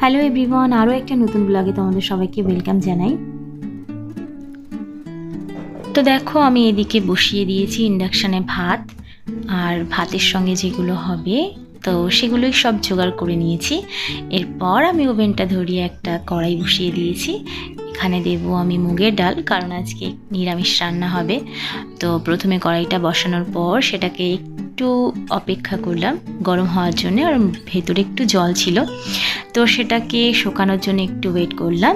Hello everyone, আরও একটা নতুন ব্লগে তোমাদের সবাইকে ওয়েলকাম জানাই। তো দেখো, আমি এদিকে বসিয়ে দিয়েছি ইন্ডাকশানে ভাত, আর ভাতের সঙ্গে যেগুলো হবে তো সেগুলোই সব জোগাড় করে নিয়েছি। এরপর আমি ওভেনটা ধরিয়ে একটা কড়াই বসিয়ে দিয়েছি। এখানে দেব আমি মুগের ডাল, কারণ আজকে নিরামিষ রান্না হবে। তো প্রথমে কড়াইটা বসানোর পর সেটাকে একটু অপেক্ষা করলাম গরম হওয়ার জন্য, আর ভেতরে একটু জল ছিল, তো সেটাকে শুকানোর জন্য একটু ওয়েট করলাম।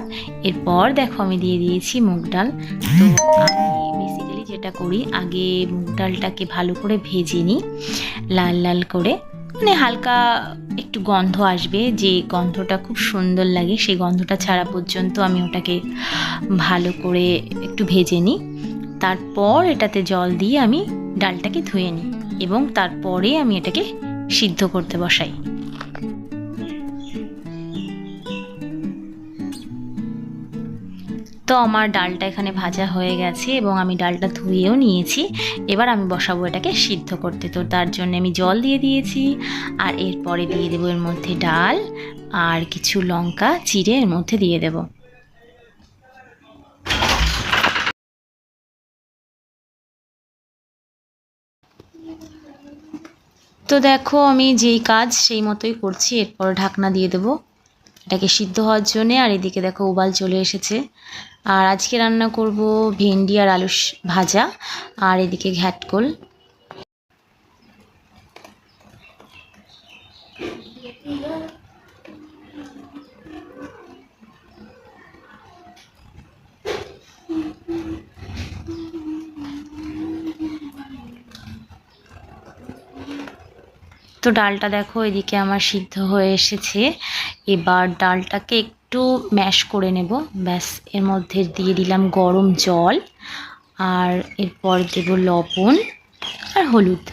এরপর দেখো আমি দিয়ে দিয়েছি মুগ ডাল। তো আমি বেসিক্যালি যেটা করি, আগে মুগ ডালটাকে ভালো করে ভেজে নিই লাল লাল করে, মানে হালকা একটু গন্ধ আসবে, যে গন্ধটা খুব সুন্দর লাগে, সেই গন্ধটা ছাড়া পর্যন্ত আমি ওটাকে ভালো করে একটু ভেজে নিই। তারপর এটাতে জল দিয়ে আমি ডালটাকে ধুয়ে নিই এবং তারপরে আমি এটাকে সিদ্ধ করতে বসাই। তো আমার ডালটা এখানে ভাজা হয়ে গেছে এবং আমি ডালটা ধুয়েও নিয়েছি। এবার আমি বসাবো এটাকে সিদ্ধ করতে। তো তার জন্য আমি জল দিয়ে দিয়েছি, আর এরপরে দিয়ে দেবো এর মধ্যে ডাল, আর কিছু লঙ্কা চিড়ে এর মধ্যে দিয়ে দেব। তো দেখো, আমি যেই কাজ সেই মতোই করছি। এরপর ঢাকনা দিয়ে দেবো এটাকে সিদ্ধ হওয়ার জন্যে। আর এদিকে দেখো উবাল চলে এসেছে। আর আজকে রান্না করব ভেন্ডি আর আলু ভাজা, আর এদিকে ঘ্যাটকোল। তো ডালটা দেখো এদিকে আমার সিদ্ধ হয়ে এসেছে। এবার ডালটাকে একটু ম্যাশ করে নেব, ব্যাস। এর মধ্যে দিয়ে দিলাম গরম জল, আর এরপর দেব লবণ আর হলুদ।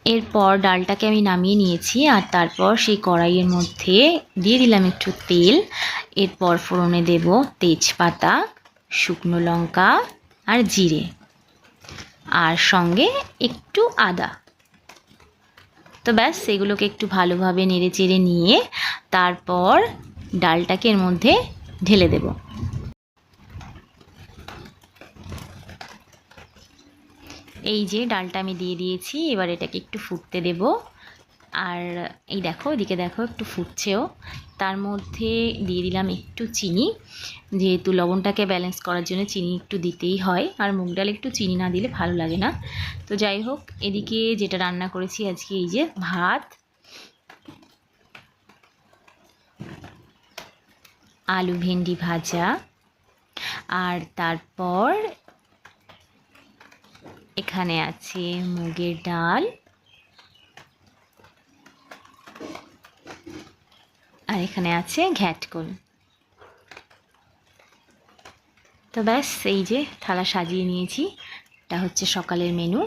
এরপর ডালটাকে আমি নামিয়ে নিয়েছি, আর তারপর সেই কড়াইয়ের মধ্যে দিয়ে দিলাম একটু তেল। এরপর ফোড়নে দেব তেজপাতা, শুকনো লঙ্কা আর জিরে, আর সঙ্গে একটু আদা। তো ব্যাস, সেগুলোকে একটু ভালোভাবে নেড়ে চেড়ে নিয়ে তারপর ডালটাকে এর মধ্যে ঢেলে দেব। এই যে ডালটা আমি দিয়ে দিয়েছি, এবার এটাকে একটু ফুটতে দেব। আর এই দেখো, এদিকে দেখো একটু ফুটছেও। তার মধ্যে দিয়ে দিলাম একটু চিনি, যেহেতু লবণটাকে ব্যালেন্স করার জন্য চিনি একটু দিতেই হয়, আর মুগ ডাল একটু চিনি না দিলে ভালো লাগে না। তো যাই হোক, এদিকে যেটা রান্না করেছি আজকে, এই যে ভাত, আলু ভেন্ডি ভাজা, আর তারপর এখানে আছে মুগের ডাল, আর এখানে আছে ঘ্যাটকোল। তো ব্যাস, এই যে থালা সাজিয়ে নিয়েছি, এটা হচ্ছে সকালের মেনু।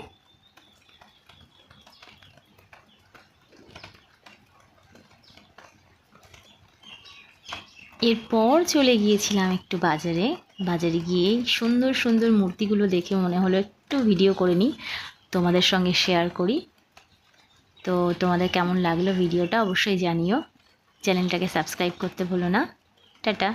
এরপর চলে গিয়েছিলাম একটু বাজারে। বাজারে গিয়ে সুন্দর সুন্দর মূর্তিগুলো দেখে মনে হলো একটু ভিডিও করে নিই, তোমাদের সঙ্গে শেয়ার করি। তো তোমাদের কেমন লাগলো ভিডিওটা অবশ্যই জানিও। চ্যানেলটাকে সাবস্ক্রাইব করতে ভুলো না। টাটা।